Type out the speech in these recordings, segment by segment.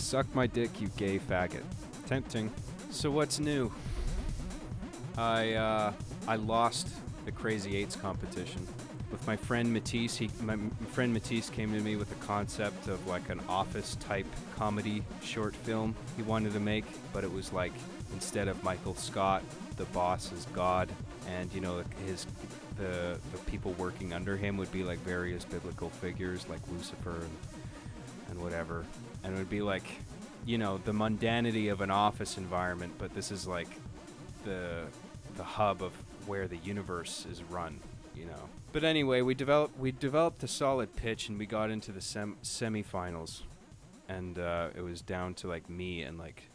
Suck my dick, you gay faggot. Tempting. So what's new? I lost the Crazy Eights competition with my friend Matisse. My friend Matisse came to me with the concept of like an office type comedy short film he wanted to make, but it was like instead of Michael Scott, the boss is God, and you know the people working under him would be like various biblical figures like Lucifer and whatever, and it would be like, you know, the mundanity of an office environment, but this is like the hub of where the universe is run, you know. But anyway, we developed a solid pitch, and we got into the semifinals, and it was down to like me and like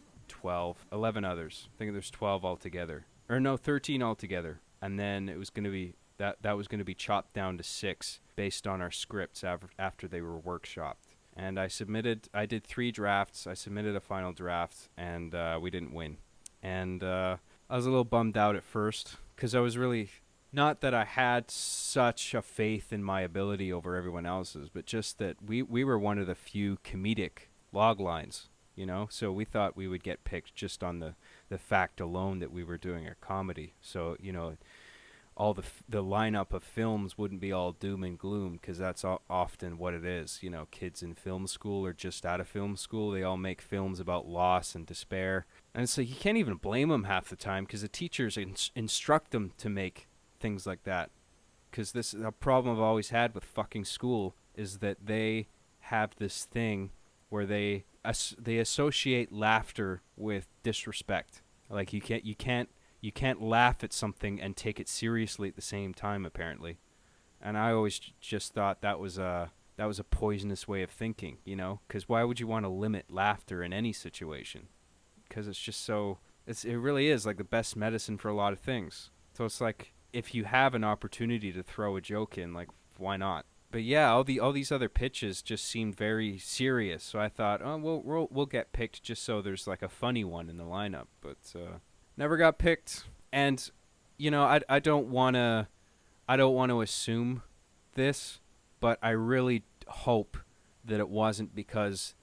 11 others. I think there's 12 altogether, or no, 13 altogether, and then it was going to be that was going to be chopped down to 6 based on our scripts after they were workshopped. And I did 3 drafts. I submitted a final draft, and we didn't win. And I was a little bummed out at first, because I was really, not that I had such a faith in my ability over everyone else's, but just that we were one of the few comedic log lines, you know? So we thought we would get picked just on the fact alone that we were doing a comedy. So, you know, all the lineup of films wouldn't be all doom and gloom, because that's often what it is. You know, kids in film school or just out of film school, they all make films about loss and despair. And so you can't even blame them half the time, because the teachers instruct them to make things like that. Because this is a problem I've always had with fucking school, is that they have this thing where they associate laughter with disrespect. Like you can't laugh at something and take it seriously at the same time, apparently. And I always just thought that was a poisonous way of thinking, you know? Because why would you want to limit laughter in any situation? Because it's just so... it really is like the best medicine for a lot of things. So it's like, if you have an opportunity to throw a joke in, like, why not? But yeah, all these other pitches just seemed very serious. So I thought, oh, we'll get picked just so there's like a funny one in the lineup. But never got picked. And you know, I don't want to assume this, but I really hope that it wasn't because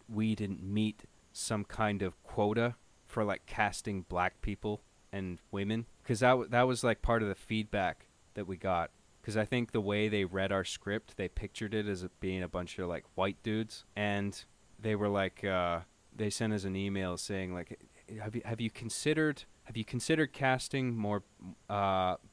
we didn't meet some kind of quota for like casting black people and women, because that was like part of the feedback that we got. Because I think the way they read our script, they pictured it as it being a bunch of like white dudes, and they were like, they sent us an email saying like, have you considered casting more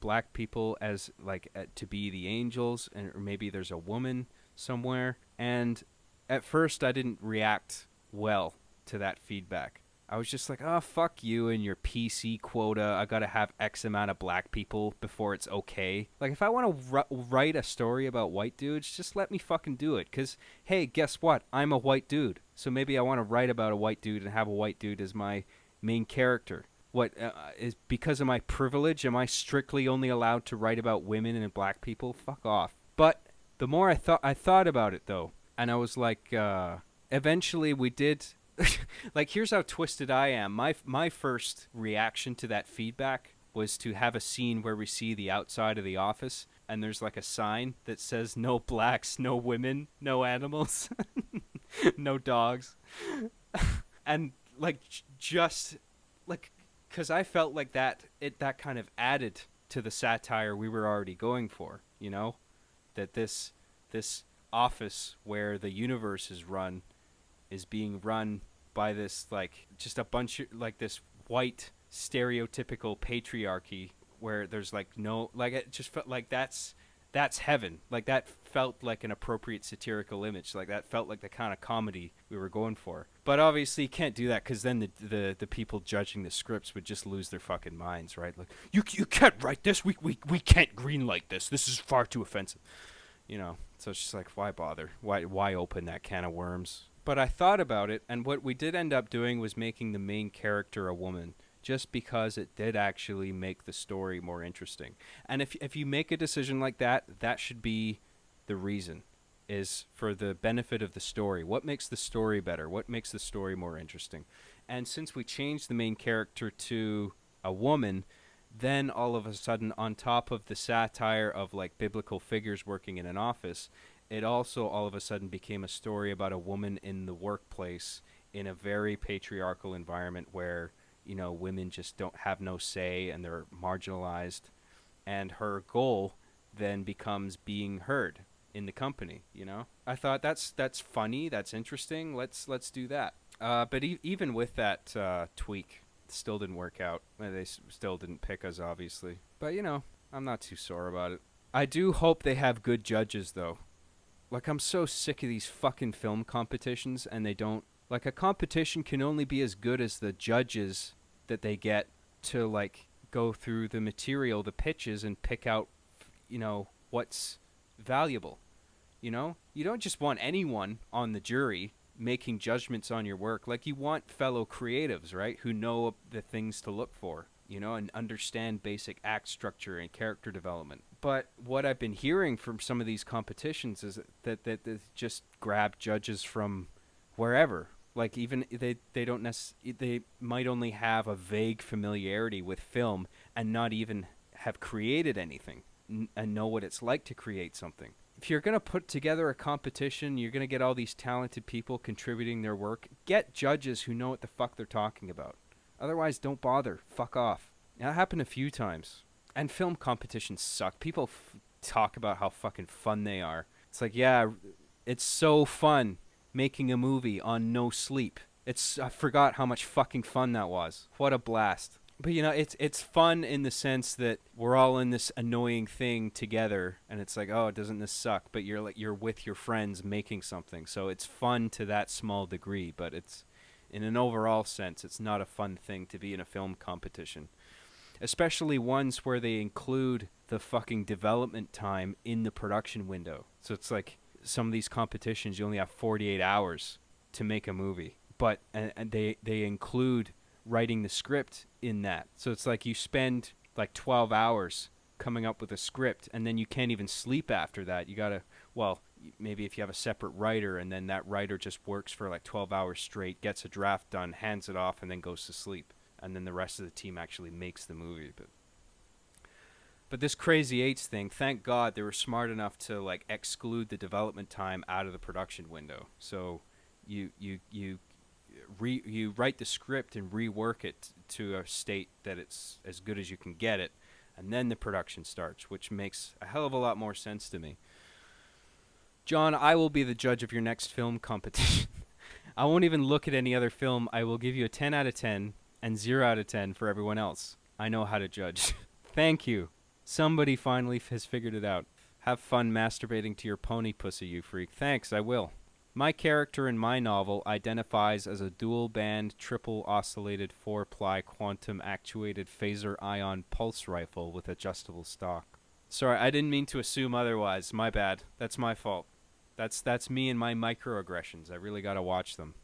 black people as like to be the angels, and or maybe there's a woman somewhere? And at first I didn't react well to that feedback. I was just like, oh, fuck you and your PC quota. I gotta have X amount of black people before it's okay. Like, if I want to write a story about white dudes, just let me fucking do it. Because, hey, guess what? I'm a white dude. So maybe I want to write about a white dude and have a white dude as my main character. What, is because of my privilege, am I strictly only allowed to write about women and black people? Fuck off. But the more I thought about it, though, and I was like, eventually we did... like, here's how twisted I am. My first reaction to that feedback was to have a scene where we see the outside of the office, and there's like a sign that says no blacks, no women, no animals, no dogs. And like, just like, because I felt like that kind of added to the satire we were already going for, you know, that this office where the universe is being run by this, like, just a bunch of, like, this white stereotypical patriarchy where there's, like, no, like, it just felt like that's heaven. Like, that felt like an appropriate satirical image. Like, that felt like the kind of comedy we were going for. But obviously you can't do that, because then the people judging the scripts would just lose their fucking minds, right? Like, you can't write this. We can't greenlight this. This is far too offensive. You know, so it's just like, why bother? Why open that can of worms? But I thought about it, and what we did end up doing was making the main character a woman, just because it did actually make the story more interesting. And if you make a decision like that, that should be the reason, is for the benefit of the story. What makes the story better? What makes the story more interesting? And since we changed the main character to a woman, then all of a sudden, on top of the satire of like biblical figures working in an office, it also all of a sudden became a story about a woman in the workplace in a very patriarchal environment where, you know, women just don't have no say and they're marginalized. And her goal then becomes being heard in the company, you know? I thought that's funny, that's interesting. Let's do that. But even with that tweak, it still didn't work out. They still didn't pick us, obviously. But, you know, I'm not too sore about it. I do hope they have good judges, though. Like, I'm so sick of these fucking film competitions, and they don't... Like, a competition can only be as good as the judges that they get to, like, go through the material, the pitches, and pick out, you know, what's valuable. You know? You don't just want anyone on the jury making judgments on your work. Like, you want fellow creatives, right, who know the things to look for, you know, and understand basic act structure and character development. But what I've been hearing from some of these competitions is that they just grab judges from wherever. Like, even they don't they might only have a vague familiarity with film and not even have created anything and know what it's like to create something. If you're going to put together a competition, you're going to get all these talented people contributing their work. Get judges who know what the fuck they're talking about. Otherwise, don't bother. Fuck off. That happened a few times. And film competitions suck. People talk about how fucking fun they are. It's like, yeah, it's so fun making a movie on no sleep. I forgot how much fucking fun that was. What a blast. But, you know, it's fun in the sense that we're all in this annoying thing together, and it's like, oh, doesn't this suck? But you're with your friends making something, so it's fun to that small degree. But it's, in an overall sense, it's not a fun thing to be in a film competition, especially ones where they include the fucking development time in the production window. So it's like some of these competitions, you only have 48 hours to make a movie, but and they include writing the script in that. So it's like you spend like 12 hours coming up with a script, and then you can't even sleep after that. You gotta, well, maybe if you have a separate writer, and then that writer just works for like 12 hours straight, gets a draft done, hands it off, and then goes to sleep. And then the rest of the team actually makes the movie. But this Crazy Eights thing, thank God they were smart enough to like exclude the development time out of the production window. So you write the script and rework it to a state that it's as good as you can get it, and then the production starts, which makes a hell of a lot more sense to me. John, I will be the judge of your next film competition. I won't even look at any other film. I will give you a 10 out of 10 and 0 out of 10 for everyone else. I know how to judge. Thank you. Somebody finally has figured it out. Have fun masturbating to your pony pussy, you freak. Thanks, I will. My character in my novel identifies as a dual-band, triple-oscillated, 4-ply, quantum-actuated phaser ion pulse rifle with adjustable stock. Sorry, I didn't mean to assume otherwise. My bad. That's my fault. That's me and my microaggressions. I really gotta watch them.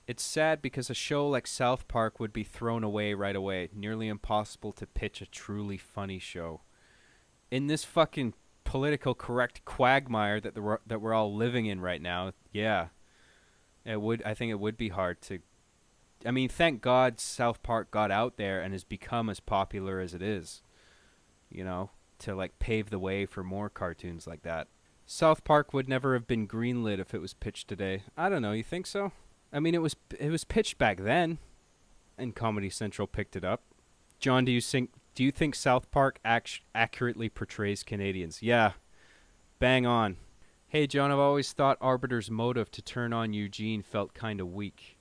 It's sad because a show like South Park would be thrown away right away. Nearly impossible to pitch a truly funny show. In this fucking political correct quagmire that we're all living in right now, yeah, I think it would be hard to. I mean, thank God South Park got out there and has become as popular as it is. You know, to like pave the way for more cartoons like that. South Park would never have been greenlit if it was pitched today. I don't know. You think so? I mean, it was pitched back then, and Comedy Central picked it up. John, do you think South Park accurately portrays Canadians? Yeah, bang on. Hey, John, I've always thought Arbiter's motive to turn on Eugene felt kind of weak.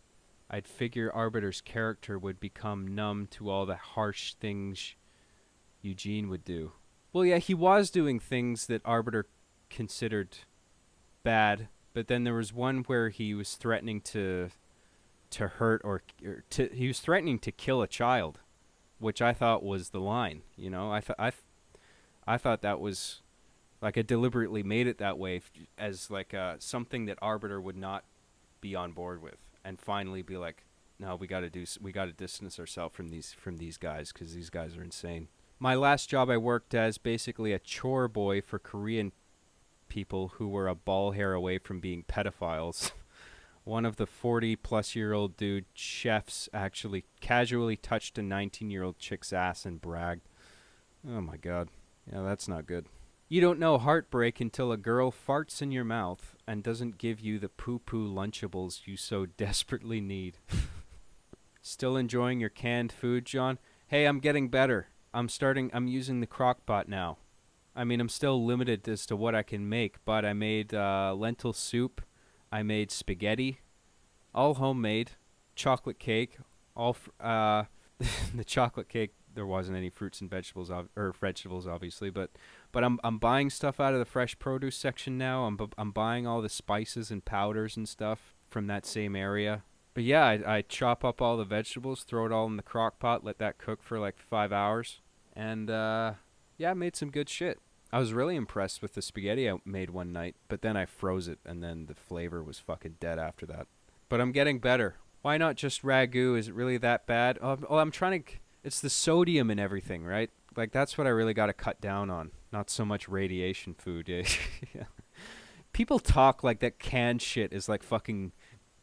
I'd figure Arbiter's character would become numb to all the harsh things Eugene would do. Well, yeah, he was doing things that Arbiter considered bad, but then there was one where he was threatening to hurt he was threatening to kill a child, which I thought was the line. You know, I thought that was like, I deliberately made it that way as like something that Arbiter would not be on board with, and finally be like, no, we got to distance ourselves from these guys because these guys are insane. My last job, I worked as basically a chore boy for Korean people who were a ball hair away from being pedophiles. One of the 40-plus-year-old dude chefs actually casually touched a 19-year-old chick's ass and bragged. Oh my God. Yeah, that's not good. You don't know heartbreak until a girl farts in your mouth and doesn't give you the poo-poo Lunchables you so desperately need. Still enjoying your canned food, John? Hey, I'm getting better. I'm using the crock pot now. I mean, I'm still limited as to what I can make, but I made lentil soup. I made spaghetti, all homemade. Chocolate cake, the chocolate cake. There wasn't any fruits and vegetables or vegetables, obviously, but I'm buying stuff out of the fresh produce section now. I'm buying all the spices and powders and stuff from that same area. But yeah, I chop up all the vegetables, throw it all in the crock pot, let that cook for like 5 hours, and yeah, I made some good shit. I was really impressed with the spaghetti I made one night, but then I froze it, and then the flavor was fucking dead after that. But I'm getting better. Why not just ragu? Is it really that bad? Oh, I'm trying to. It's the sodium and everything, right? Like that's what I really got to cut down on. Not so much radiation food. Yeah. People talk like that canned shit is like fucking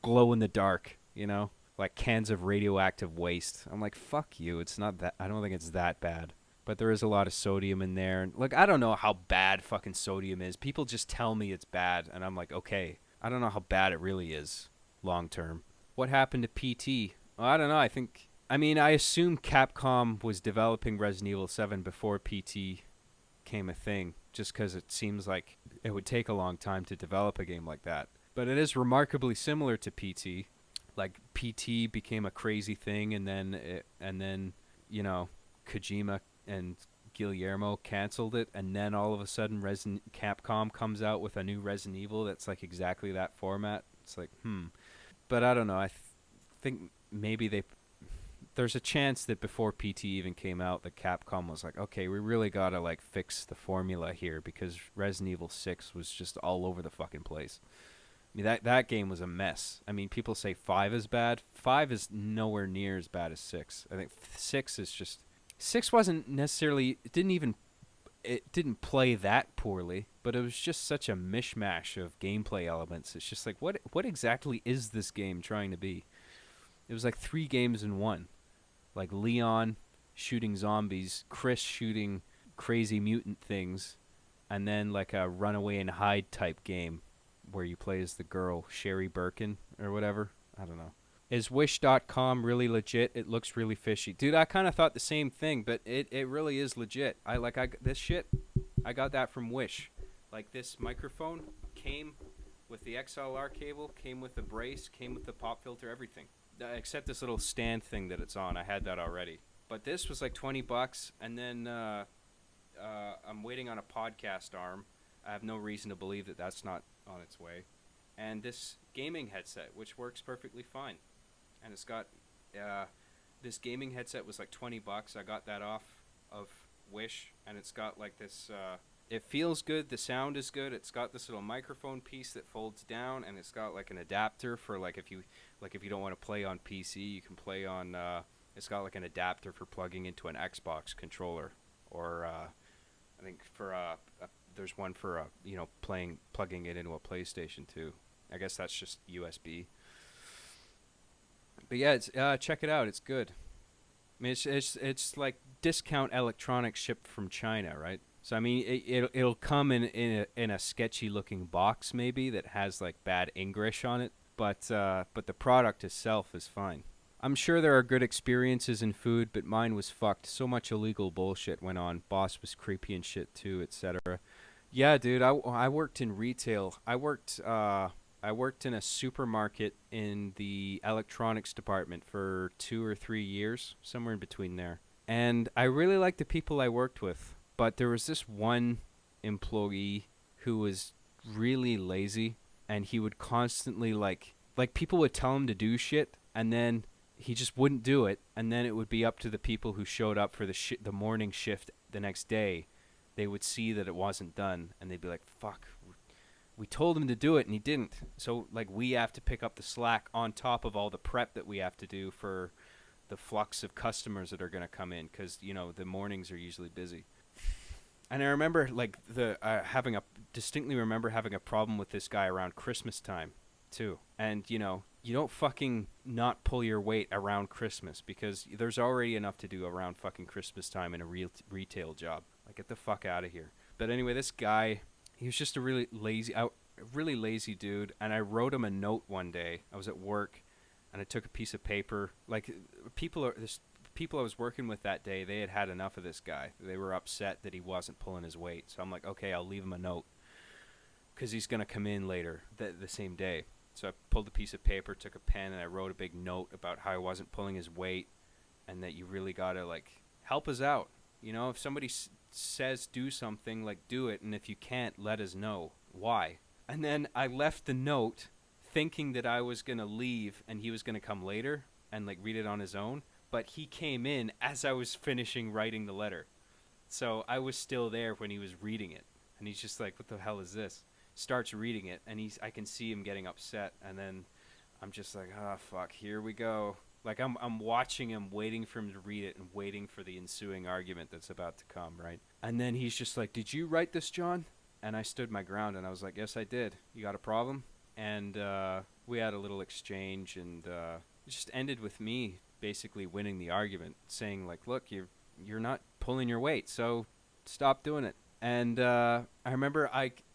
glow in the dark, you know? Like cans of radioactive waste. I'm like, fuck you. It's not that. I don't think it's that bad. But there is a lot of sodium in there. And like, I don't know how bad fucking sodium is. People just tell me it's bad. And I'm like, okay. I don't know how bad it really is long term. What happened to PT? Well, I don't know. I assume Capcom was developing Resident Evil 7 before PT came a thing, just because it seems like it would take a long time to develop a game like that. But it is remarkably similar to PT. Like PT became a crazy thing, and then you know, Kojima and Guillermo canceled it, and then all of a sudden Capcom comes out with a new Resident Evil that's like exactly that format. It's like, But I don't know. I think maybe there's a chance that before PT even came out, that Capcom was like, okay, we really gotta like fix the formula here, because Resident Evil 6 was just all over the fucking place. I mean, that game was a mess. I mean, people say 5 is bad. 5 is nowhere near as bad as 6. I think 6 is just... 6 wasn't necessarily... It didn't play that poorly, but it was just such a mishmash of gameplay elements. It's just like, what exactly is this game trying to be? It was like 3 games in one. Like Leon shooting zombies, Chris shooting crazy mutant things, and then like a runaway and hide type game where you play as the girl, Sherry Birkin or whatever. I don't know. Is Wish.com really legit? It looks really fishy. Dude, I kind of thought the same thing, but it really is legit. This shit, I got that from Wish. Like this microphone came with the XLR cable, came with the brace, came with the pop filter, everything. Except this little stand thing that it's on. I had that already. But this was like $20, and then I'm waiting on a podcast arm. I have no reason to believe that that's not on its way. And this gaming headset, which works perfectly fine. And it's got, this gaming headset was like $20. I got that off of Wish, and it's got like this, it feels good, the sound is good, it's got this little microphone piece that folds down, and it's got like an adapter for like if you don't want to play on PC, you can play on, it's got like an adapter for plugging into an Xbox controller, or I think for, there's one for, plugging it into a PlayStation too. I guess that's just USB. But yeah, it's check it out. It's good. I mean, it's like discount electronics shipped from China, right? So I mean, it'll come in a sketchy looking box maybe that has like bad English on it, but the product itself is fine. I'm sure there are good experiences in food, but mine was fucked. So much illegal bullshit went on. Boss was creepy and shit too, etc. Yeah, dude, I worked in retail. I worked in a supermarket in the electronics department for 2 or 3 years, somewhere in between there. And I really liked the people I worked with, but there was this one employee who was really lazy, and he would constantly like people would tell him to do shit, and then he just wouldn't do it, and then it would be up to the people who showed up for the morning shift the next day. They would see that it wasn't done, and they'd be like, fuck, we told him to do it and he didn't. So like we have to pick up the slack on top of all the prep that we have to do for the flux of customers that are going to come in, because the mornings are usually busy. And I remember like distinctly remember having a problem with this guy around Christmas time too. And you don't fucking not pull your weight around Christmas, because there's already enough to do around fucking Christmas time in a real retail job. Like, get the fuck out of here. But anyway, this guy, he was just a really lazy dude. And I wrote him a note one day. I was at work, and I took a piece of paper. Like, people I was working with that day, they had enough of this guy. They were upset that he wasn't pulling his weight. So I'm like, okay, I'll leave him a note, because he's going to come in later the same day. So I pulled a piece of paper, took a pen, and I wrote a big note about how I wasn't pulling his weight, and that you really got to, like, help us out. You know, if somebody says do something, like, do it, and if you can't, let us know why. And then I left the note thinking that I was going to leave and he was going to come later and, like, read it on his own. But he came in as I was finishing writing the letter. So I was still there when he was reading it. And he's just like, what the hell is this? Starts reading it, and I can see him getting upset. And then I'm just like, oh, fuck, here we go. Like, I'm watching him, waiting for him to read it and waiting for the ensuing argument that's about to come, right? And then he's just like, did you write this, John? And I stood my ground, and I was like, yes, I did. You got a problem? And we had a little exchange, and it just ended with me basically winning the argument, saying, like, look, you're not pulling your weight, so stop doing it. And I remember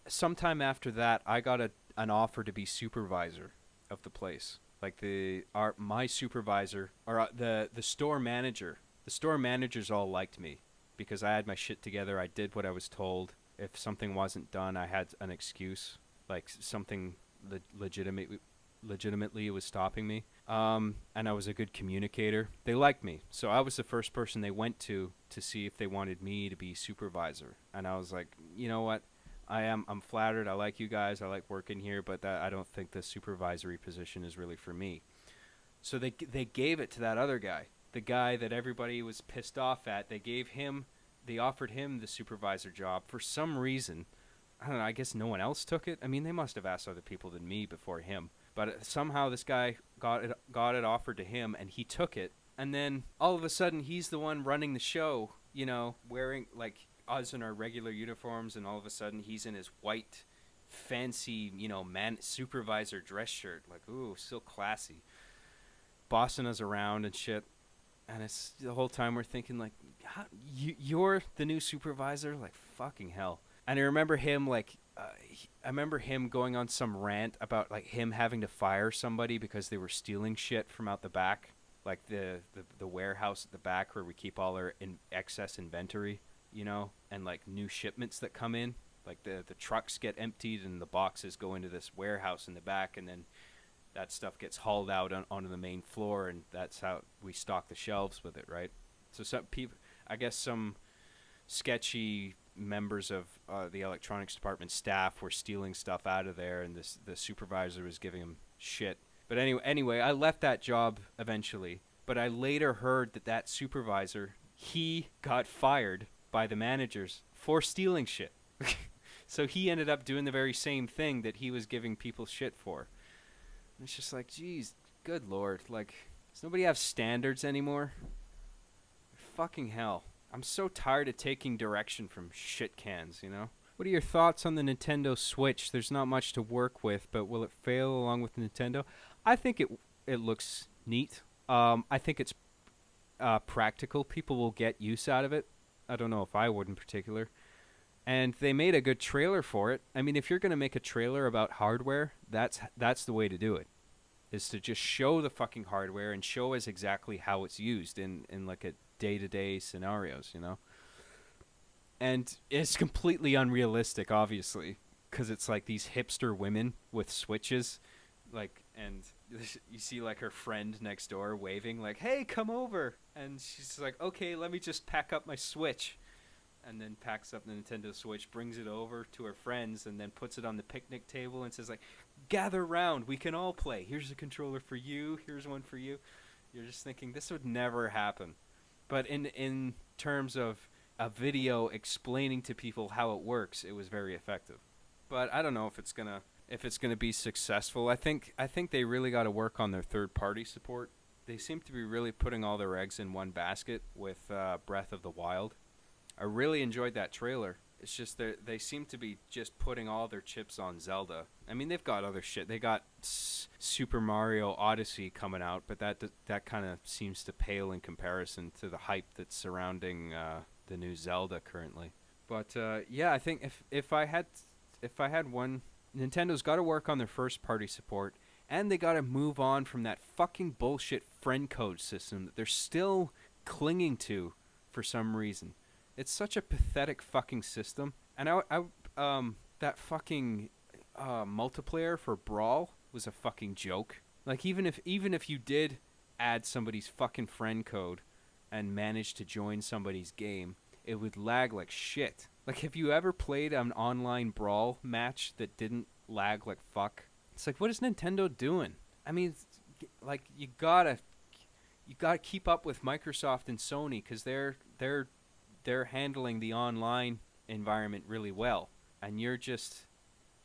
sometime after that, I got an offer to be supervisor of the place. Like, my supervisor, or the store manager. The store managers all liked me because I had my shit together. I did what I was told. If something wasn't done, I had an excuse, like something legitimately was stopping me. And I was a good communicator. They liked me, so I was the first person they went to see if they wanted me to be supervisor. And I was like, you know what? I'm flattered. I like you guys. I like working here, but I don't think the supervisory position is really for me. So they gave it to that other guy, the guy that everybody was pissed off at. They offered him the supervisor job for some reason. I don't know. I guess no one else took it. I mean, they must have asked other people than me before him. But somehow this guy got it offered to him, and he took it. And then all of a sudden, he's the one running the show. You know, wearing, like, us in our regular uniforms, and all of a sudden he's in his white, fancy, you know, supervisor dress shirt, like, ooh, so classy, bossing us around and shit. And it's the whole time we're thinking, like, you're the new supervisor, like, fucking hell. And I remember him, like, I remember him going on some rant about, like, him having to fire somebody because they were stealing shit from out the back, like the warehouse at the back where we keep all our excess inventory. You know, and, like, new shipments that come in, like the trucks get emptied and the boxes go into this warehouse in the back, and then that stuff gets hauled out onto the main floor, and that's how we stock the shelves with it, right? So some people, I guess some sketchy members of the electronics department staff were stealing stuff out of there, and the supervisor was giving them shit. But anyway, I left that job eventually, but I later heard that supervisor, he got fired by the managers for stealing shit. So he ended up doing the very same thing that he was giving people shit for. And it's just like, geez, good lord. Like, does nobody have standards anymore? Fucking hell. I'm so tired of taking direction from shit cans, you know? What are your thoughts on the Nintendo Switch? There's not much to work with, but will it fail along with Nintendo? I think it looks neat. I think it's practical. People will get use out of it. I don't know if I would in particular. And they made a good trailer for it. I mean, if you're going to make a trailer about hardware, that's the way to do it, is to just show the fucking hardware and show us exactly how it's used in like a day-to-day scenarios, you know? And it's completely unrealistic, obviously, because it's like these hipster women with Switches, like, and you see, like, her friend next door waving, like, hey, come over. And she's like, okay, let me just pack up my Switch. And then packs up the Nintendo Switch, brings it over to her friends, and then puts it on the picnic table and says, like, gather round, we can all play. Here's a controller for you, here's one for you. You're just thinking, this would never happen. But in terms of a video explaining to people how it works, it was very effective. But I don't know if it's gonna be successful. I think they really got to work on their third-party support. They seem to be really putting all their eggs in one basket with Breath of the Wild. I really enjoyed that trailer. It's just they seem to be just putting all their chips on Zelda. I mean, they've got other shit. They got Super Mario Odyssey coming out, but that kind of seems to pale in comparison to the hype that's surrounding the new Zelda currently. But yeah, I think if I had one, Nintendo's got to work on their first party support, and they got to move on from that fucking bullshit friend code system that they're still clinging to for some reason. It's such a pathetic fucking system, and that fucking multiplayer for Brawl was a fucking joke. Like even if you did add somebody's fucking friend code and manage to join somebody's game, it would lag like shit. Like, have you ever played an online Brawl match that didn't lag like fuck? It's like, what is Nintendo doing? I mean, like you gotta keep up with Microsoft and Sony because they're handling the online environment really well, and you're just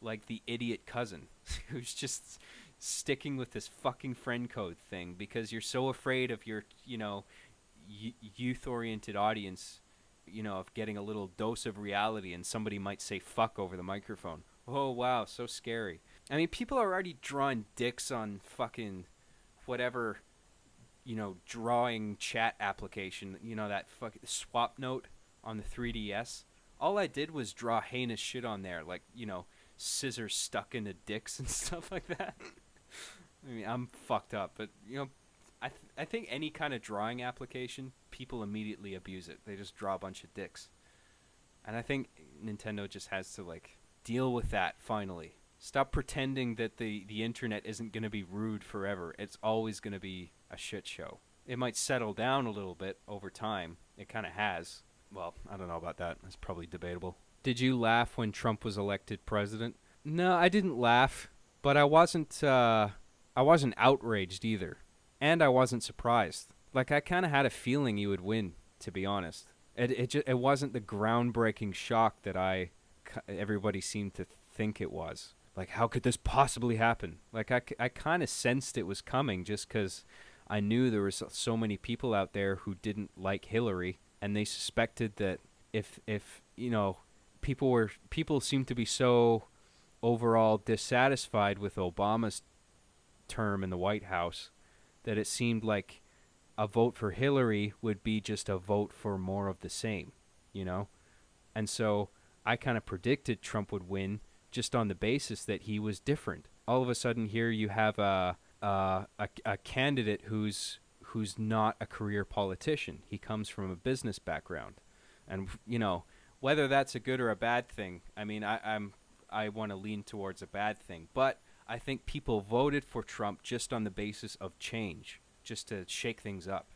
like the idiot cousin who's just sticking with this fucking friend code thing because you're so afraid of your youth-oriented audience, of getting a little dose of reality and somebody might say fuck over the microphone. Oh wow, so scary. I mean, people are already drawing dicks on fucking whatever, drawing chat application, that fucking swap note on the 3DS. All I did was draw heinous shit on there, like, scissors stuck into dicks and stuff like that. I mean, I'm fucked up, but, I think any kind of drawing application, people immediately abuse it. They just draw a bunch of dicks. And I think Nintendo just has to, like, deal with that finally. Stop pretending that the internet isn't going to be rude forever. It's always going to be a shit show. It might settle down a little bit over time. It kind of has. Well, I don't know about that. That's probably debatable. Did you laugh when Trump was elected president? No, I didn't laugh, but I wasn't outraged either. And I wasn't surprised. Like, I kind of had a feeling he would win, to be honest. It wasn't the groundbreaking shock that everybody seemed to think it was. Like, how could this possibly happen? Like, I kind of sensed it was coming just because I knew there was so many people out there who didn't like Hillary, and they suspected that if people seemed to be so overall dissatisfied with Obama's term in the White House that it seemed like a vote for Hillary would be just a vote for more of the same, And so I kind of predicted Trump would win just on the basis that he was different. All of a sudden here you have a candidate who's not a career politician. He comes from a business background. And whether that's a good or a bad thing, I mean, I want to lean towards a bad thing, but I think people voted for Trump just on the basis of change, just to shake things up.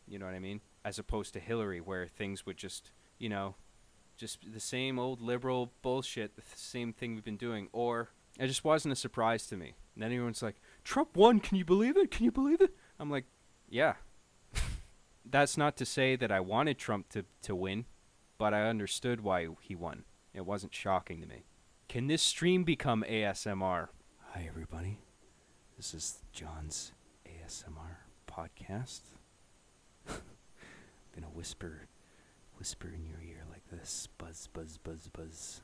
You know what I mean? As opposed to Hillary, where things would just the same old liberal bullshit, the same thing we've been doing. Or it just wasn't a surprise to me. And then everyone's like, Trump won, can you believe it? Can you believe it? I'm like, yeah. That's not to say that I wanted Trump to win, but I understood why he won. It wasn't shocking to me. Can this stream become ASMR? Hi, everybody. This is John's ASMR podcast. I'm gonna whisper in your ear like this. Buzz, buzz, buzz, buzz.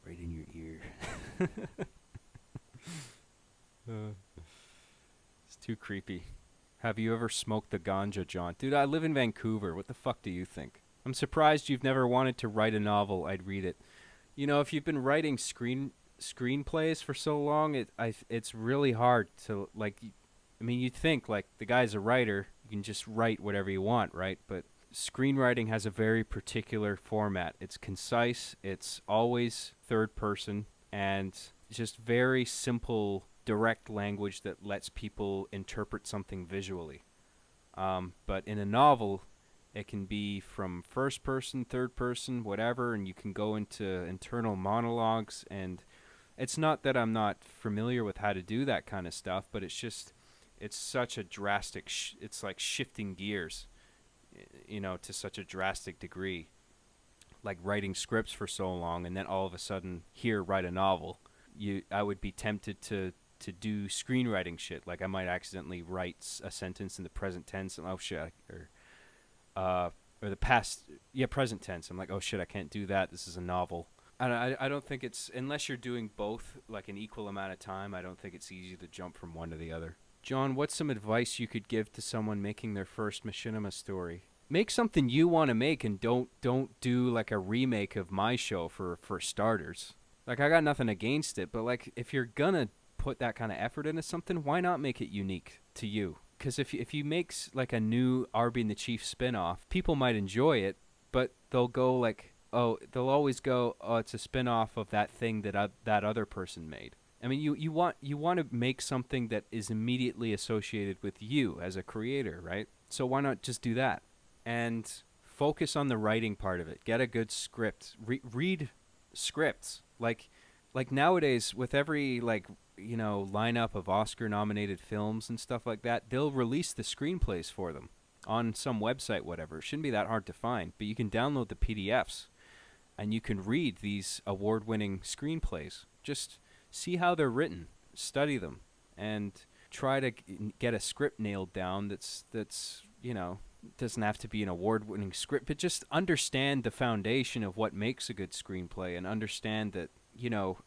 Right in your ear. It's too creepy. Have you ever smoked the ganja, John? Dude, I live in Vancouver. What the fuck do you think? I'm surprised you've never wanted to write a novel. I'd read it. If you've been writing screenplays for so long, it's really hard to, like, I mean, you'd think, like, the guy's a writer, you can just write whatever you want, right? But screenwriting has a very particular format. It's concise, it's always third person, and just very simple, direct language that lets people interpret something visually. But in a novel, it can be from first person, third person, whatever, and you can go into internal monologues. And it's not that I'm not familiar with how to do that kind of stuff, but it's such a drastic, it's like shifting gears, to such a drastic degree. Like writing scripts for so long, and then all of a sudden, write a novel. I would be tempted to do screenwriting shit. Like I might accidentally write a sentence in the present tense, and oh shit, or the past, present tense. I'm like, oh shit, I can't do that. This is a novel. I don't think it's, unless you're doing both like an equal amount of time, I don't think it's easy to jump from one to the other. John, what's some advice you could give to someone making their first machinima story? make something you want to make, and don't do like a remake of my show for starters. Like, I got nothing against it, but like, if you're gonna put that kind of effort into something, why not make it unique to you? Because if you make like a new Arby and the Chief spin-off, people might enjoy it, but they'll go like, oh, they'll always go, oh, it's a spin-off of that thing that that other person made. I mean, you want to make something that is immediately associated with you as a creator, right? So why not just do that and focus on the writing part of it? Get a good script. Read scripts. Like nowadays, with every like, lineup of Oscar nominated films and stuff like that, they'll release the screenplays for them on some website, whatever. It shouldn't be that hard to find, but you can download the PDFs and you can read these award-winning screenplays. Just see how they're written, study them, and try to get a script nailed down that's doesn't have to be an award-winning script, but just understand the foundation of what makes a good screenplay, and understand that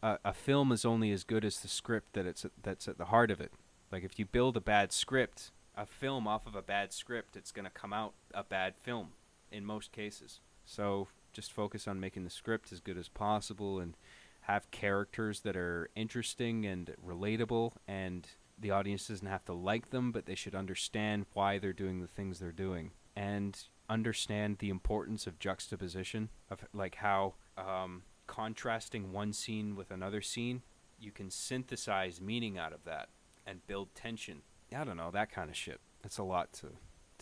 a film is only as good as the script that's at the heart of it. Like, if you build a bad script, a film off of a bad script, it's going to come out a bad film in most cases. So just focus on making the script as good as possible, and have characters that are interesting and relatable, and the audience doesn't have to like them, but they should understand why they're doing the things they're doing, and understand the importance of juxtaposition, of like how contrasting one scene with another scene, you can synthesize meaning out of that and build tension. I don't know, that kind of shit. That's a lot to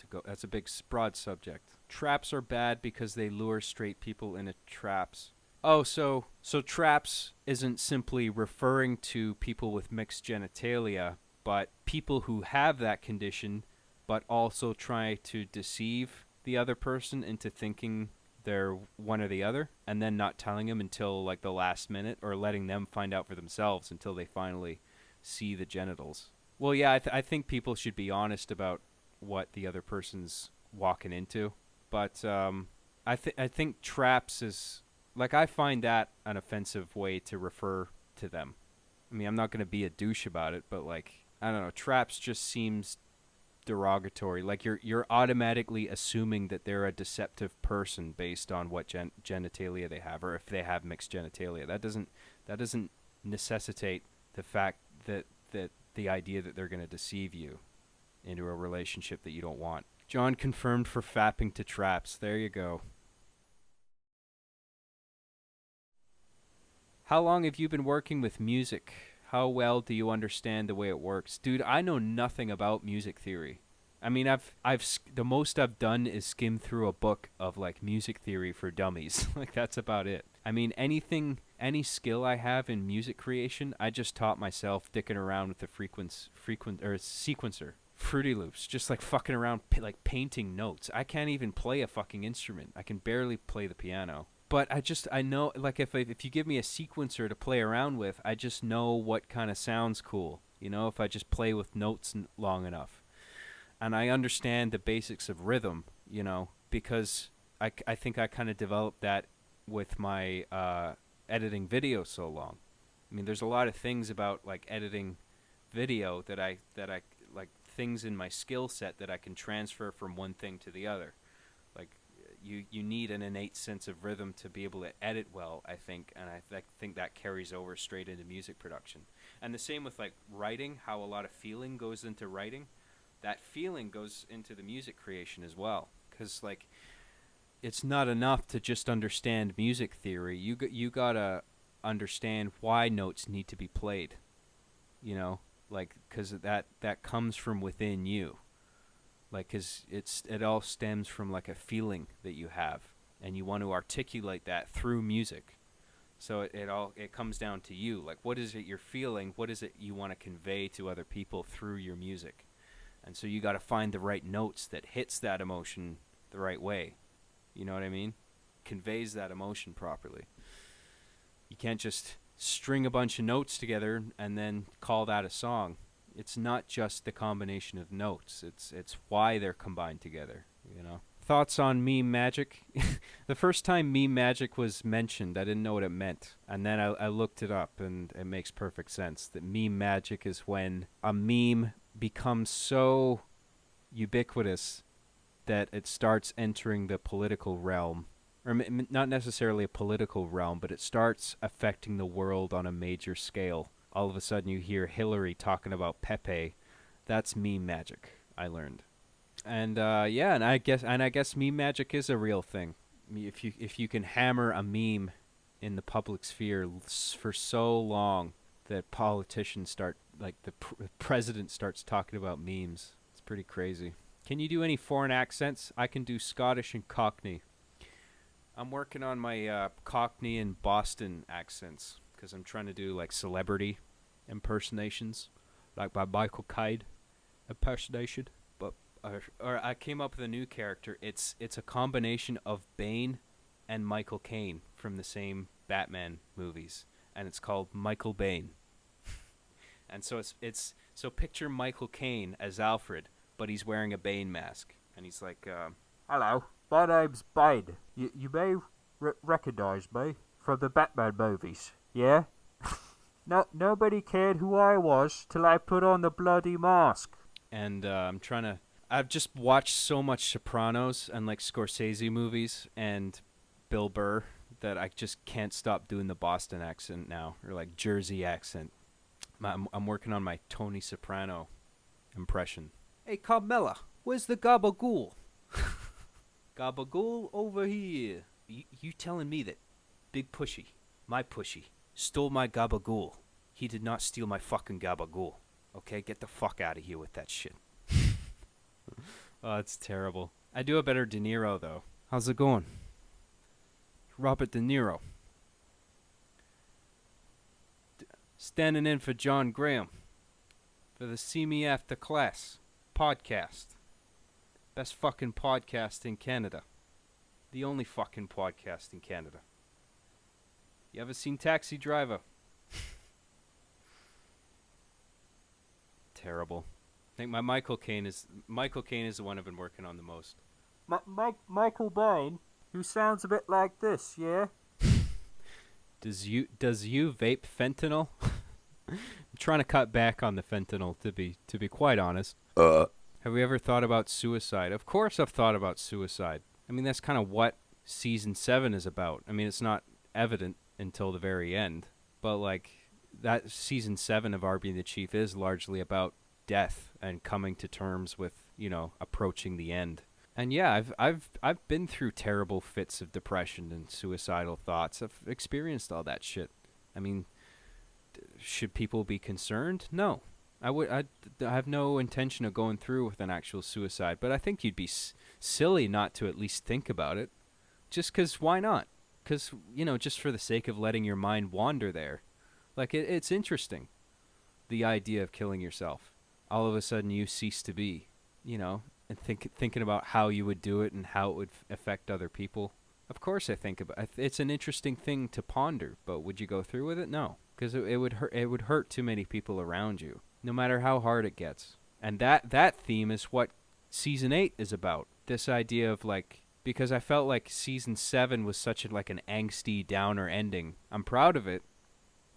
go. That's a big, broad subject. Traps are bad because they lure straight people into traps. Oh, so traps isn't simply referring to people with mixed genitalia, but people who have that condition, but also try to deceive the other person into thinking they're one or the other, and then not telling them until like the last minute, or letting them find out for themselves until they finally see the genitals. Well, yeah, I think people should be honest about what the other person's walking into, but I think traps is, like, I find that an offensive way to refer to them. I mean, I'm not going to be a douche about it, but like, I don't know, traps just seems derogatory. Like, you're automatically assuming that they're a deceptive person based on what genitalia they have, or if they have mixed genitalia. That doesn't necessitate the fact that the idea that they're going to deceive you into a relationship that you don't want. John confirmed for fapping to traps. There you go. How long have you been working with music? How well do you understand the way it works? Dude, I know nothing about music theory. I mean, the most I've done is skim through a book of like music theory for dummies. Like, that's about it. I mean, any skill I have in music creation, I just taught myself dicking around with the sequencer, Fruity Loops, just like fucking around, like painting notes. I can't even play a fucking instrument. I can barely play the piano. But I know, like, if you give me a sequencer to play around with, I just know what kind of sounds cool. If I just play with notes long enough. And I understand the basics of rhythm, because I think I kind of developed that with my editing video so long. I mean, there's a lot of things about like editing video that I like, things in my skill set that I can transfer from one thing to the other. Like, you need an innate sense of rhythm to be able to edit well, I think, and I think that carries over straight into music production. And the same with like writing, how a lot of feeling goes into writing. That feeling goes into the music creation as well, because like, it's not enough to just understand music theory. You gotta understand why notes need to be played. Like, because that comes from within you. Like, because it all stems from like a feeling that you have, and you want to articulate that through music. So it comes down to you. Like, what is it you're feeling? What is it you want to convey to other people through your music? And so you got to find the right notes that hits that emotion the right way. You know what I mean? Conveys that emotion properly. You can't just string a bunch of notes together and then call that a song. It's not just the combination of notes. It's why they're combined together, Thoughts on meme magic? The first time meme magic was mentioned, I didn't know what it meant. And then I looked it up, and it makes perfect sense. That meme magic is when a meme becomes so ubiquitous that it starts entering the political realm, or not necessarily a political realm, but it starts affecting the world on a major scale. All of a sudden, you hear Hillary talking about Pepe. That's meme magic, I learned. And yeah, and I guess meme magic is a real thing. If you can hammer a meme in the public sphere for so long that politicians start, like the president starts talking about memes, it's pretty crazy. Can you do any foreign accents? I can do Scottish and Cockney. I'm working on my Cockney and Boston accents because I'm trying to do like celebrity impersonations, like by Michael Caine impersonation. But or I came up with a new character. It's a combination of Bane and Michael Caine from the same Batman movies, and it's called Michael Bane. And so it's so picture Michael Caine as Alfred, but he's wearing a Bane mask, and he's like, Hello, my name's Bane. You may recognize me from the Batman movies, yeah? Nobody cared who I was till I put on the bloody mask. and I'm trying to. I've just watched so much Sopranos and like Scorsese movies and Bill Burr that I just can't stop doing the Boston accent now, or like Jersey accent. I'm working on my Tony Soprano impression. Hey Carmela, where's the gabagool? Gabagool over here. You telling me that Big Pushy, my Pushy, stole my gabagool? He did not steal my fucking gabagool. Okay, get the fuck out of here with that shit. Oh, it's terrible. I do a better De Niro though. How's it going? Robert De Niro. Standing in for John Graham for the See Me After Class podcast. Best fucking podcast in Canada. The only fucking podcast in Canada. You ever seen Taxi Driver? Terrible. I think my Michael Caine is the one I've been working on the most. Michael Bane, who sounds a bit like this, yeah? Does you vape fentanyl? I'm trying to cut back on the fentanyl to be quite honest. Have you ever thought about suicide? Of course I've thought about suicide. I mean, that's kind of what season 7 is about. I mean, it's not evident until the very end, but like that season 7 of Our Being the Chief is largely about death and coming to terms with, approaching the end. And yeah, I've been through terrible fits of depression and suicidal thoughts. I've experienced all that shit. I mean, should people be concerned? No. I have no intention of going through with an actual suicide, but I think you'd be silly not to at least think about it. Just 'cause why not? 'Cause, just for the sake of letting your mind wander there. Like, it's interesting, the idea of killing yourself. All of a sudden you cease to be, and thinking about how you would do it and how it would affect other people. Of course I think about it's an interesting thing to ponder, but would you go through with it? No, because it would hurt too many people around you, no matter how hard it gets. And that theme is what season 8 is about. This idea of like, because I felt like season 7 was such an angsty downer ending. I'm proud of it,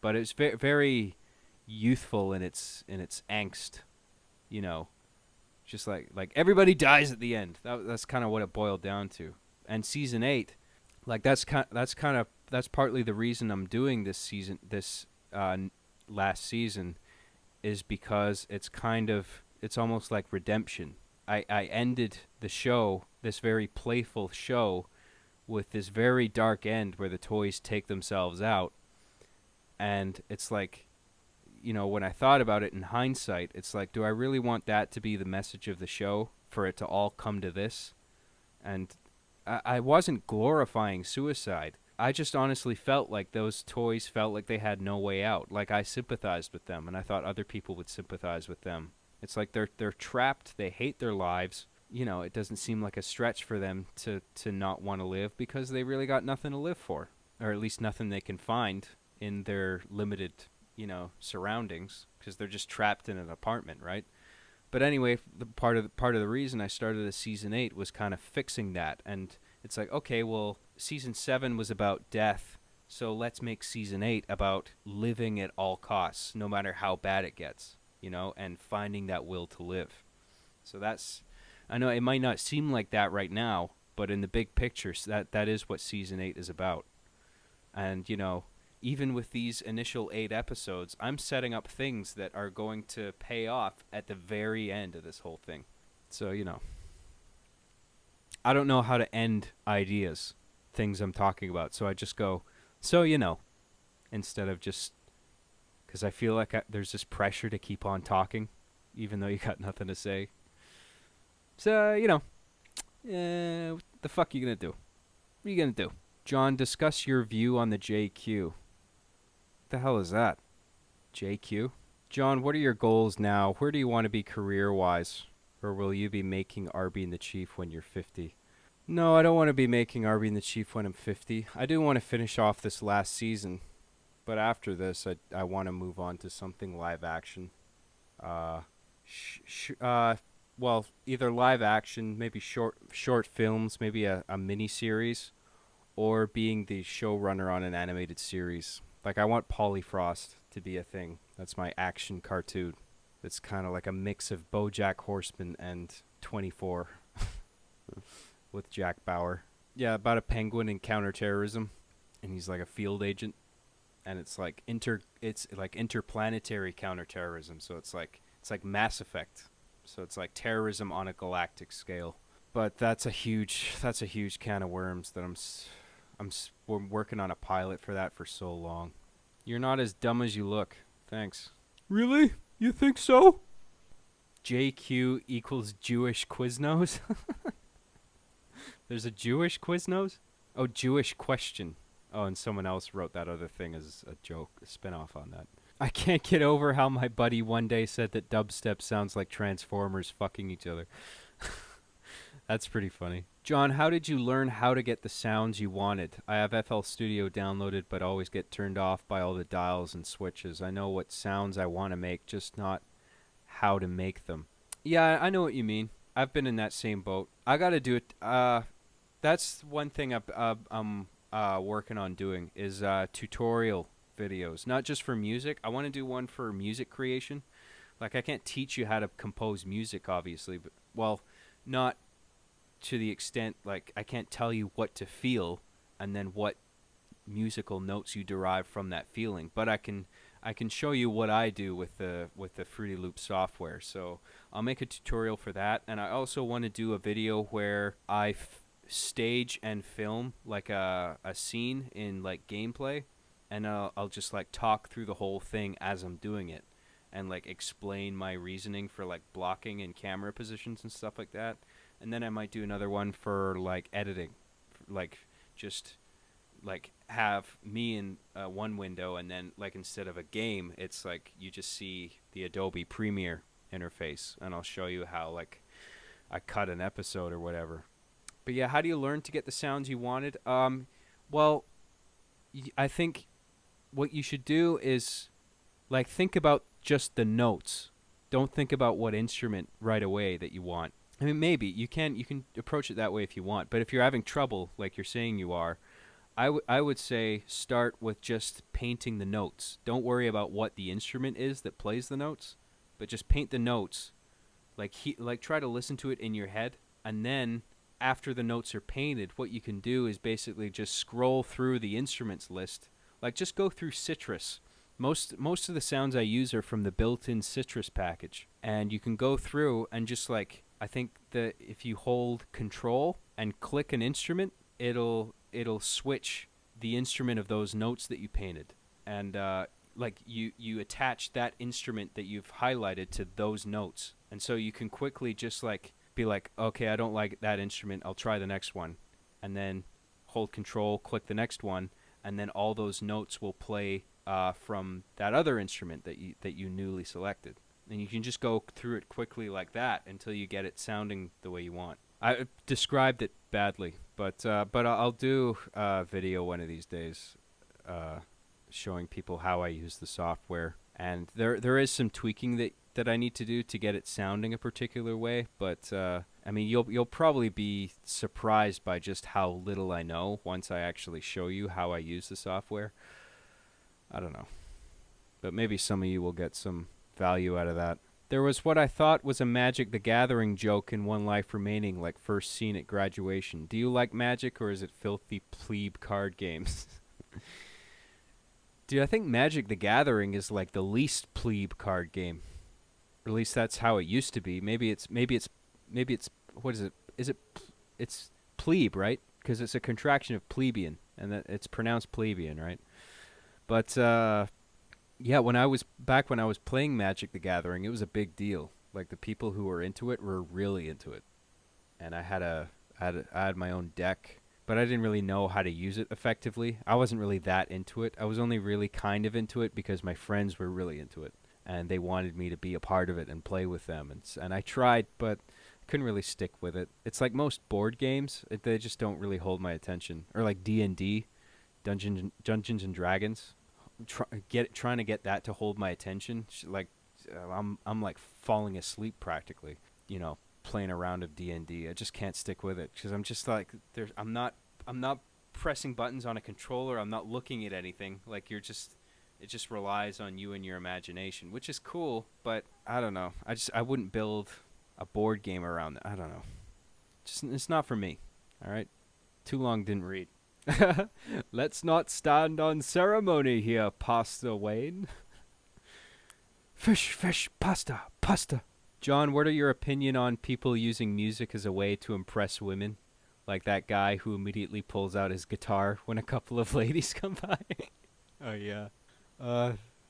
but it's very youthful in its angst, just like everybody dies at the end. That's kind of what it boiled down to. And season 8, like that's partly the reason I'm doing this last season, is because it's almost like redemption. I ended the show, this very playful show, with this very dark end where the toys take themselves out. And it's like, when I thought about it in hindsight, it's like, do I really want that to be the message of the show, for it to all come to this? And I wasn't glorifying suicide. I just honestly felt like those toys felt like they had no way out. Like, I sympathized with them, and I thought other people would sympathize with them. It's like they're trapped. They hate their lives. It doesn't seem like a stretch for them to not want to live, because they really got nothing to live for, or at least nothing they can find in their limited, surroundings, because they're just trapped in an apartment, right? But anyway, the part of the reason I started a season 8 was kind of fixing that. And it's like, okay, well, season 7 was about death, so let's make season 8 about living at all costs, no matter how bad it gets, and finding that will to live. So that's I know it might not seem like that right now, but in the big picture, that is what season 8 is about. And, even with these initial 8 episodes, I'm setting up things that are going to pay off at the very end of this whole thing. So, I don't know how to end ideas, things I'm talking about. So I just go, instead of just, because I feel like there's this pressure to keep on talking, even though you got nothing to say. So, what the fuck are you going to do? What are you going to do? John, discuss your view on the JQ. What the hell is that? JQ? John, what are your goals now? Where do you want to be career-wise? Or will you be making Arby and the Chief when you're 50? No, I don't want to be making Arby and the Chief when I'm 50. I do want to finish off this last season. But after this, I want to move on to something live action. Well, either live action, maybe short films, maybe a mini series, or being the showrunner on an animated series. Like, I want Polyfrost to be a thing. That's my action cartoon. It's kind of like a mix of BoJack Horseman and 24 with Jack Bauer. Yeah, about a penguin in counterterrorism, and he's like a field agent, and it's like interplanetary counterterrorism. So it's like Mass Effect. So it's like terrorism on a galactic scale. But that's a huge can of worms that we're working on a pilot for that for so long. You're not as dumb as you look. Thanks. Really? You think so? JQ equals Jewish Quiznos? There's a Jewish Quiznos? Oh, Jewish question. Oh, and someone else wrote that other thing as a joke, a spinoff on that. I can't get over how my buddy one day said that dubstep sounds like Transformers fucking each other. That's pretty funny. John, how did you learn how to get the sounds you wanted? I have FL Studio downloaded, but always get turned off by all the dials and switches. I know what sounds I want to make, just not how to make them. Yeah, I know what you mean. I've been in that same boat. I got to do it. That's one thing I'm working on doing is tutorial videos, not just for music. I want to do one for music creation. Like, I can't teach you how to compose music, obviously, but, well, not to the extent, like, I can't tell you what to feel and then what musical notes you derive from that feeling, but I can show you what I do with the Fruity Loop software. So I'll make a tutorial for that, and I also want to do a video where I stage and film like a scene in like gameplay, and I'll just like talk through the whole thing as I'm doing it, and like explain my reasoning for like blocking and camera positions and stuff like that. And then I might do another one for like editing, like just like have me in one window, and then like instead of a game, it's like you just see the Adobe Premiere interface, and I'll show you how like I cut an episode or whatever. But yeah, how do you learn to get the sounds you wanted? Well, I think what you should do is like think about just the notes. Don't think about what instrument right away that you want. I mean, maybe you can approach it that way if you want, but if you're having trouble, like you're saying you are, I would say start with just painting the notes. Don't worry about what the instrument is that plays the notes, but just paint the notes. Like try to listen to it in your head, and then after the notes are painted, what you can do is basically just scroll through the instruments list. Like just go through Citrus. Most of the sounds I use are from the built-in Citrus package, and you can go through and just like, I think that if you hold Control and click an instrument, it'll switch the instrument of those notes that you painted, and like you attach that instrument that you've highlighted to those notes, and so you can quickly just like be like, okay, I don't like that instrument, I'll try the next one, and then hold Control, click the next one, and then all those notes will play from that other instrument that you newly selected. And you can just go through it quickly like that until you get it sounding the way you want. I described it badly, but I'll do a video one of these days showing people how I use the software. And there is some tweaking that I need to do to get it sounding a particular way. But I mean, you'll probably be surprised by just how little I know once I actually show you how I use the software. I don't know, but maybe some of you will get some value out of that. There was what I thought was a Magic the Gathering joke in One Life Remaining, like first scene at graduation. Do you like Magic, or is it filthy plebe card games? Dude, I think Magic the Gathering is like the least plebe card game. Or at least that's how it used to be. Maybe it's what is it? It's plebe, right? Because it's a contraction of plebeian, and that it's pronounced plebeian, right? But yeah, when I was playing Magic the Gathering, it was a big deal. Like the people who were into it were really into it, and I had my own deck, but I didn't really know how to use it effectively. I wasn't really that into it. I was only really kind of into it because my friends were really into it, and they wanted me to be a part of it and play with them. And I tried, but couldn't really stick with it. It's like most board games; they just don't really hold my attention. Or like D&D, Dungeons and Dragons. Trying to get that to hold my attention, like I'm like falling asleep practically, playing a round of D&D. I just can't stick with it because I'm just like I'm not pressing buttons on a controller. I'm not looking at anything. Like it just relies on you and your imagination, which is cool, but I don't know. I wouldn't build a board game around that. I don't know. Just it's not for me. All right. Too long didn't read. Let's not stand on ceremony here, Pastor Wayne. Fish, pasta. John, what are your opinion on people using music as a way to impress women? Like that guy who immediately pulls out his guitar when a couple of ladies come by. Oh, yeah.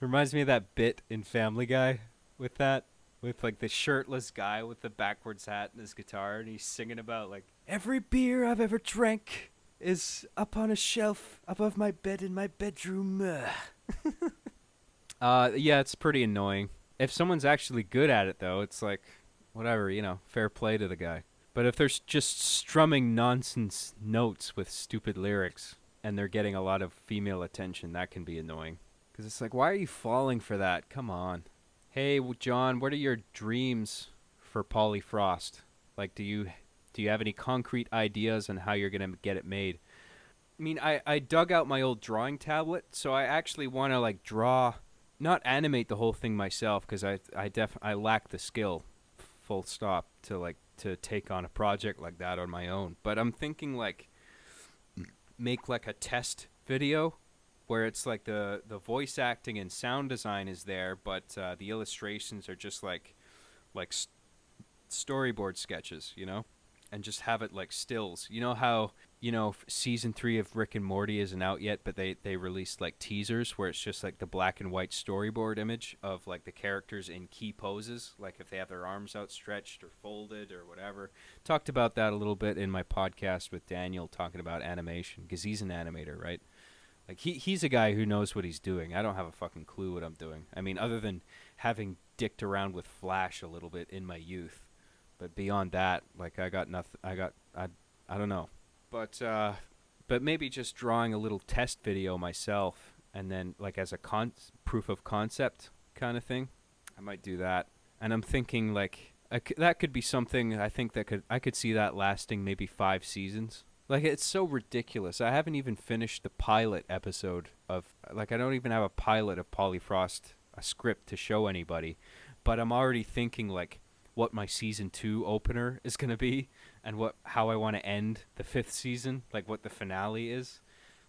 Reminds me of that bit in Family Guy with like the shirtless guy with the backwards hat and his guitar, and he's singing about like, every beer I've ever drank is up on a shelf above my bed in my bedroom. Yeah, it's pretty annoying. If someone's actually good at it, though, it's like, whatever, fair play to the guy. But if they're just strumming nonsense notes with stupid lyrics and they're getting a lot of female attention, that can be annoying. Because it's like, why are you falling for that? Come on. Hey, John, what are your dreams for Polly Frost? Like, do you have any concrete ideas on how you're going to get it made? I mean, I dug out my old drawing tablet, so I actually want to, like, draw, not animate the whole thing myself, because I lack the skill, full stop, to take on a project like that on my own. But I'm thinking, like, make, like, a test video where it's, like, the voice acting and sound design is there, but the illustrations are just, like storyboard sketches, and just have it like stills. You know how season 3 of Rick and Morty isn't out yet, but they released like teasers where it's just like the black and white storyboard image of like the characters in key poses, like if they have their arms outstretched or folded or whatever. Talked about that a little bit in my podcast with Daniel, talking about animation, because he's an animator, right? Like he's a guy who knows what he's doing. I don't have a fucking clue what I'm doing. I mean, other than having dicked around with Flash a little bit in my youth. But beyond that, like I got nothing. I don't know. But maybe just drawing a little test video myself, and then like as a proof of concept kind of thing, I might do that. And I'm thinking like that could be something. I think I could see that lasting maybe 5 seasons. Like it's so ridiculous. I haven't even finished the pilot episode of I don't even have a pilot of Polly Frost, a script to show anybody, but I'm already thinking like what my season 2 opener is going to be and how I want to end the 5th season, like what the finale is.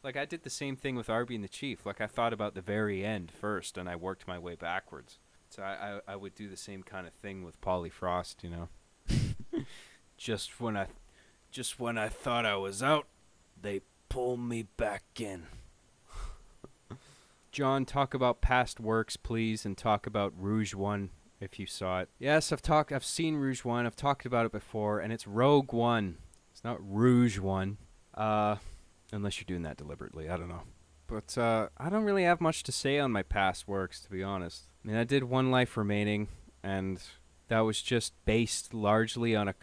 Like I did the same thing with Arby and the Chief. Like I thought about the very end first and I worked my way backwards. So I would do the same kind of thing with Polly Frost, Just when I thought I was out, they pull me back in. John, talk about past works, please, and talk about Rouge One. If you saw it. Yes, I've seen Rouge One. I've talked about it before, and it's Rogue One. It's not Rouge One. Unless you're doing that deliberately. I don't know. But I don't really have much to say on my past works, to be honest. I mean, I did One Life Remaining, and that was just based largely on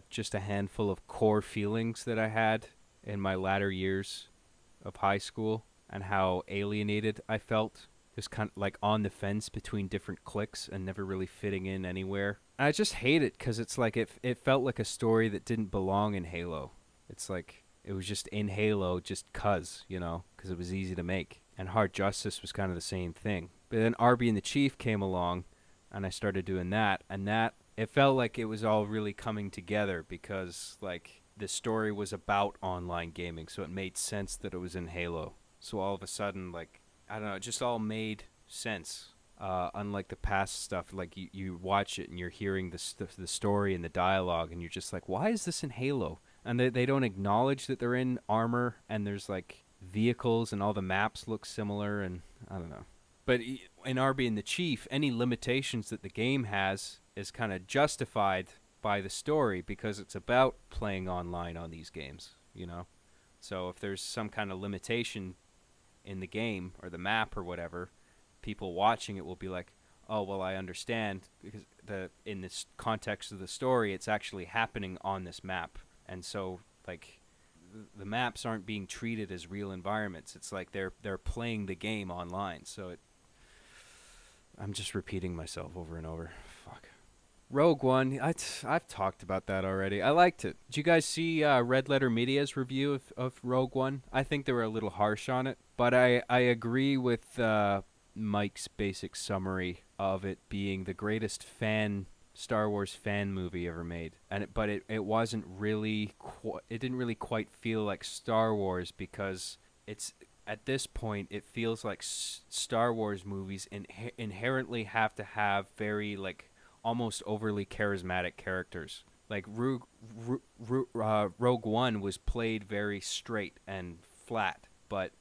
just a handful of core feelings that I had in my latter years of high school, and how alienated I felt. Just kind of like on the fence between different cliques and never really fitting in anywhere. And I just hate it because it's like it felt like a story that didn't belong in Halo. It's like it was just in Halo just because it was easy to make. And Hard Justice was kind of the same thing. But then Arby and the Chief came along, and I started doing that, and that it felt like it was all really coming together because like the story was about online gaming, so it made sense that it was in Halo. So all of a sudden, like I don't know, it just all made sense. Unlike the past stuff, like you watch it and you're hearing the story and the dialogue, and you're just like, why is this in Halo? And they don't acknowledge that they're in armor, and there's like vehicles, and all the maps look similar, and I don't know. But in R being the chief, any limitations that the game has is kind of justified by the story because it's about playing online on these games, you know? So if there's some kind of limitation in the game or the map or whatever, people watching it will be like, "Oh, well, I understand because in this context of the story, it's actually happening on this map." And so like the maps aren't being treated as real environments. It's like they're playing the game online. So I'm just repeating myself over and over. Fuck. Rogue One, I've talked about that already. I liked it. Did you guys see Red Letter Media's review of Rogue One? I think they were a little harsh on it, but I agree with Mike's basic summary of it being the greatest Star Wars fan movie ever made. But it wasn't really it didn't really quite feel like Star Wars because it's at this point it feels like Star Wars movies inherently have to have very like almost overly charismatic characters. Like Rogue One was played very straight and flat, but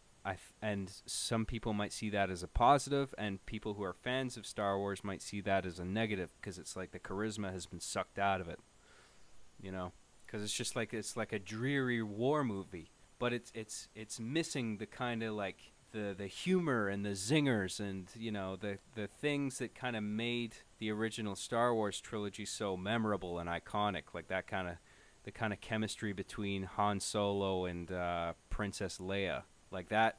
and some people might see that as a positive, and people who are fans of Star Wars might see that as a negative because it's like the charisma has been sucked out of it, you know? Because it's like a dreary war movie, but it's missing the kind of like the humor and the zingers and the things that kind of made the original Star Wars trilogy so memorable and iconic, like that kind of the kind of chemistry between Han Solo and Princess Leia, like that.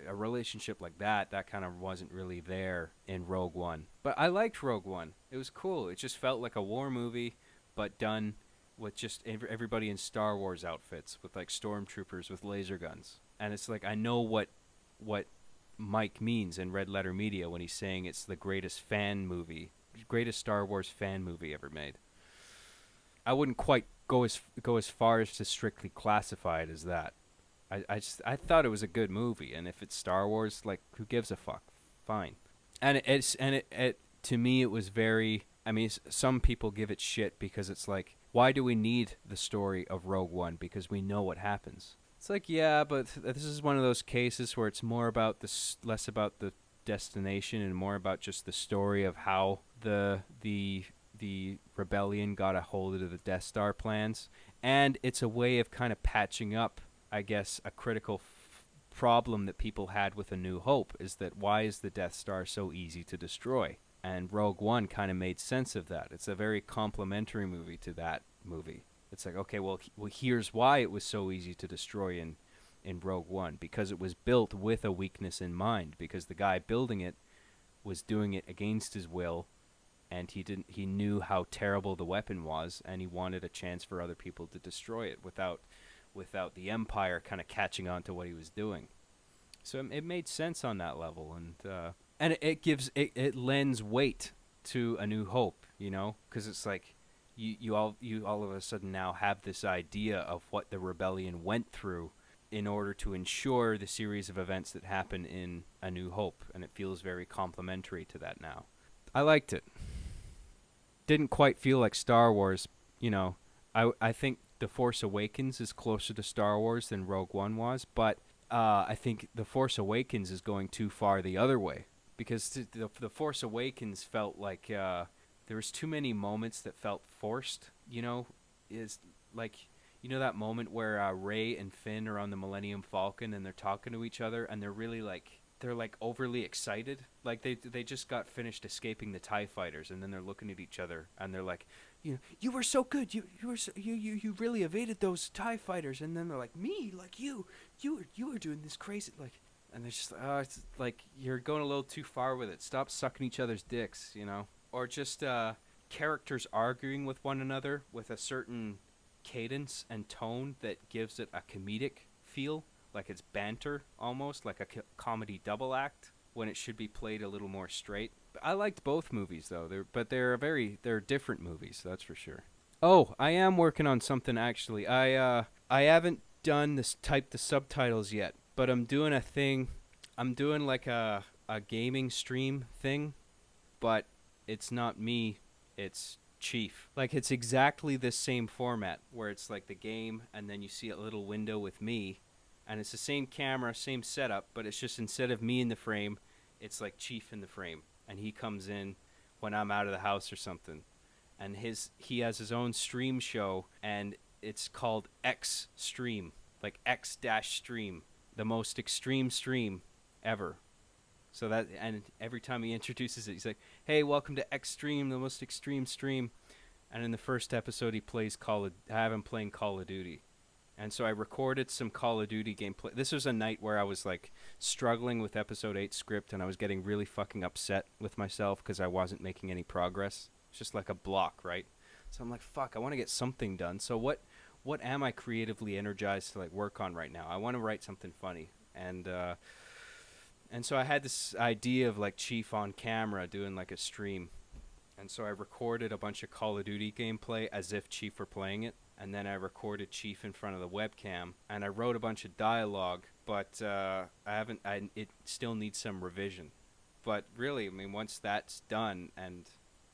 A relationship like that kind of wasn't really there in Rogue One. But I liked Rogue One. It was cool. It just felt like a war movie, but done with just everybody in Star Wars outfits, with like stormtroopers with laser guns. And it's like I know what Mike means in Red Letter Media when he's saying it's the greatest Star Wars fan movie ever made. I wouldn't quite go as far as to strictly classify it as that. I thought it was a good movie, and if it's Star Wars, like who gives a fuck? Fine. And it to me it was very. I mean, some people give it shit because it's like, why do we need the story of Rogue One? Because we know what happens. It's like, yeah, but this is one of those cases where it's more about less about the destination and more about just the story of how the rebellion got a hold of the Death Star plans, and it's a way of kind of patching up, I guess, a critical problem that people had with A New Hope, is that why is the Death Star so easy to destroy? And Rogue One kind of made sense of that. It's a very complementary movie to that movie. It's like, okay, well, here's why it was so easy to destroy in Rogue One, because it was built with a weakness in mind, because the guy building it was doing it against his will, and he knew how terrible the weapon was, and he wanted a chance for other people to destroy it without the Empire kind of catching on to what he was doing. So it made sense on that level, and it lends weight to A New Hope, because it's like you all of a sudden now have this idea of what the rebellion went through in order to ensure the series of events that happen in A New Hope, and it feels very complementary to that now. I liked it. Didn't quite feel like Star Wars, I think The Force Awakens is closer to Star Wars than Rogue One was, but I think The Force Awakens is going too far the other way, because the Force Awakens felt like there was too many moments that felt forced. Is like that moment where Rey and Finn are on the Millennium Falcon and they're talking to each other and they're really they're overly excited, like they just got finished escaping the TIE fighters, and then they're looking at each other and they're like, you were so good, you really evaded those TIE fighters, and then they're like, me, like you were doing this crazy, like, and they're just it's like, you're going a little too far with it. Stop sucking each other's dicks, or just characters arguing with one another with a certain cadence and tone that gives it a comedic feel, like it's banter, almost like a comedy double act. when it should be played a little more straight. I liked both movies though. They're different movies, that's for sure. Oh, I am working on something actually. I haven't done this type the subtitles yet, but I'm doing a thing. I'm doing like a gaming stream thing, but it's not me, it's Chief. Like it's exactly the same format where it's like the game and then you see a little window with me and it's the same camera, same setup, but it's just instead of me in the frame, it's like Chief in the frame and he comes in when I'm out of the house or something. And he has his own stream show and it's called X Stream, like X dash stream, the most extreme stream ever. So that, and every time he introduces it, he's like, "Hey, welcome to Extreme, the most extreme stream." And in the first episode, he plays I have him playing Call of Duty, and so I recorded some Call of Duty gameplay. This was a night where I was like struggling with episode 8 script, and I was getting really fucking upset with myself because I wasn't making any progress. It's just like a block, right? So I'm like, "Fuck, I want to get something done." So what am I creatively energized to like work on right now? I want to write something funny, and so I had this idea of like Chief on camera doing like a stream. And so I recorded a bunch of Call of Duty gameplay as if Chief were playing it. And then I recorded Chief in front of the webcam. And I wrote a bunch of dialogue, but it still needs some revision. But really, I mean, once that's done and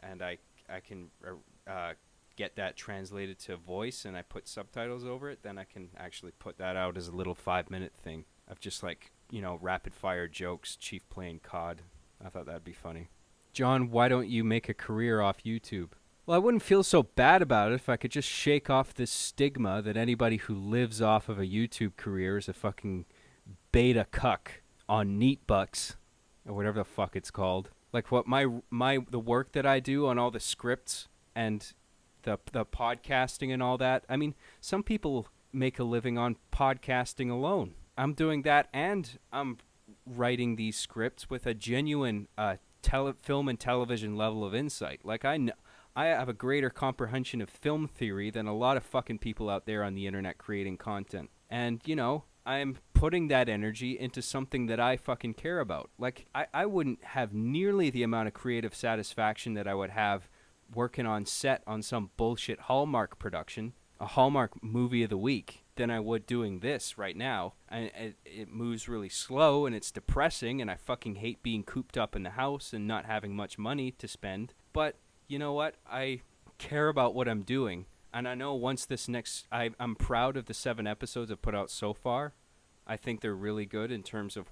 I can get that translated to voice and I put subtitles over it, then I can actually put that out as a little 5-minute thing of just like, rapid fire jokes, Chief playing COD. I thought that'd be funny. John, why don't you make a career off YouTube? Well, I wouldn't feel so bad about it if I could just shake off this stigma that anybody who lives off of a YouTube career is a fucking beta cuck on Neatbucks, or whatever the fuck it's called. Like what the work that I do on all the scripts and the podcasting and all that. I mean, some people make a living on podcasting alone. I'm doing that, and I'm writing these scripts with a genuine film and television level of insight. Like I have a greater comprehension of film theory than a lot of fucking people out there on the internet creating content. And, I'm putting that energy into something that I fucking care about. Like, I wouldn't have nearly the amount of creative satisfaction that I would have working on set on some bullshit Hallmark production, a Hallmark movie of the week, than I would doing this right now. And it moves really slow and it's depressing and I fucking hate being cooped up in the house and not having much money to spend. But you know what? I care about what I'm doing. And I know once I'm proud of the 7 episodes I've put out so far. I think they're really good in terms of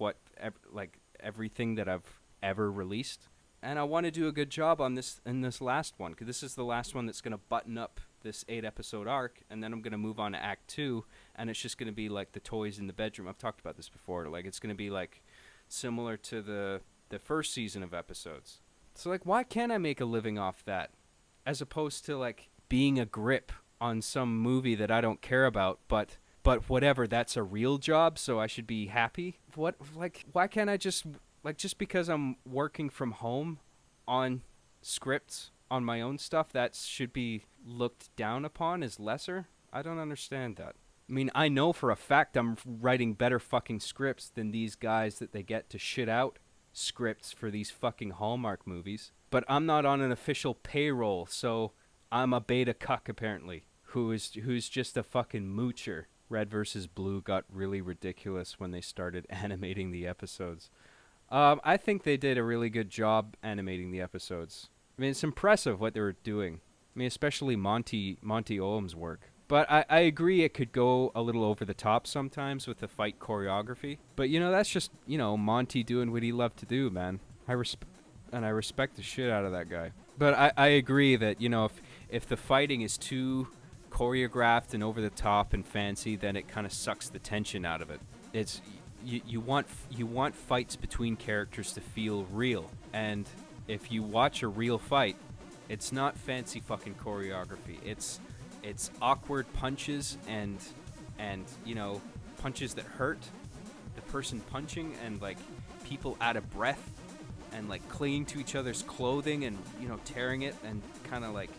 everything that I've ever released. And I want to do a good job on this in this last one, because this is the last one that's going to button up this 8-episode arc, and then I'm going to move on to Act 2, and it's just going to be like the toys in the bedroom. I've talked about this before. Like, it's going to be like similar to the first season of episodes. So, like, why can't I make a living off that, as opposed to like being a grip on some movie that I don't care about, but whatever, that's a real job, so I should be happy? Why can't I just because I'm working from home on scripts on my own stuff, that should be looked down upon as lesser? I don't understand that. I mean, I know for a fact I'm writing better fucking scripts than these guys that they get to shit out scripts for these fucking Hallmark movies. But I'm not on an official payroll, so I'm a beta cuck apparently, who's just a fucking moocher. Red vs. Blue got really ridiculous when they started animating the episodes. I think they did a really good job animating the episodes. I mean, it's impressive what they were doing. I mean, especially Monty Olam's work. But I agree it could go a little over the top sometimes with the fight choreography. But, that's just, Monty doing what he loved to do, man. I respect the shit out of that guy. But I agree that, if the fighting is too choreographed and over the top and fancy, then it kind of sucks the tension out of it. It's... You want fights between characters to feel real, and if you watch a real fight, it's not fancy fucking choreography. It's awkward punches and punches that hurt the person punching, and like people out of breath and like clinging to each other's clothing and tearing it, and kind of like,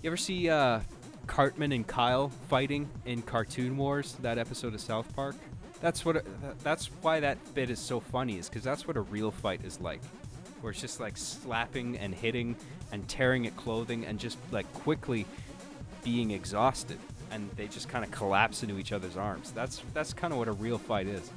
you ever see Cartman and Kyle fighting in Cartoon Wars, that episode of South Park? That's why that bit is so funny, is because that's what a real fight is like, where it's just like slapping and hitting and tearing at clothing and just like quickly being exhausted, and they just kind of collapse into each other's arms. That's kind of what a real fight is.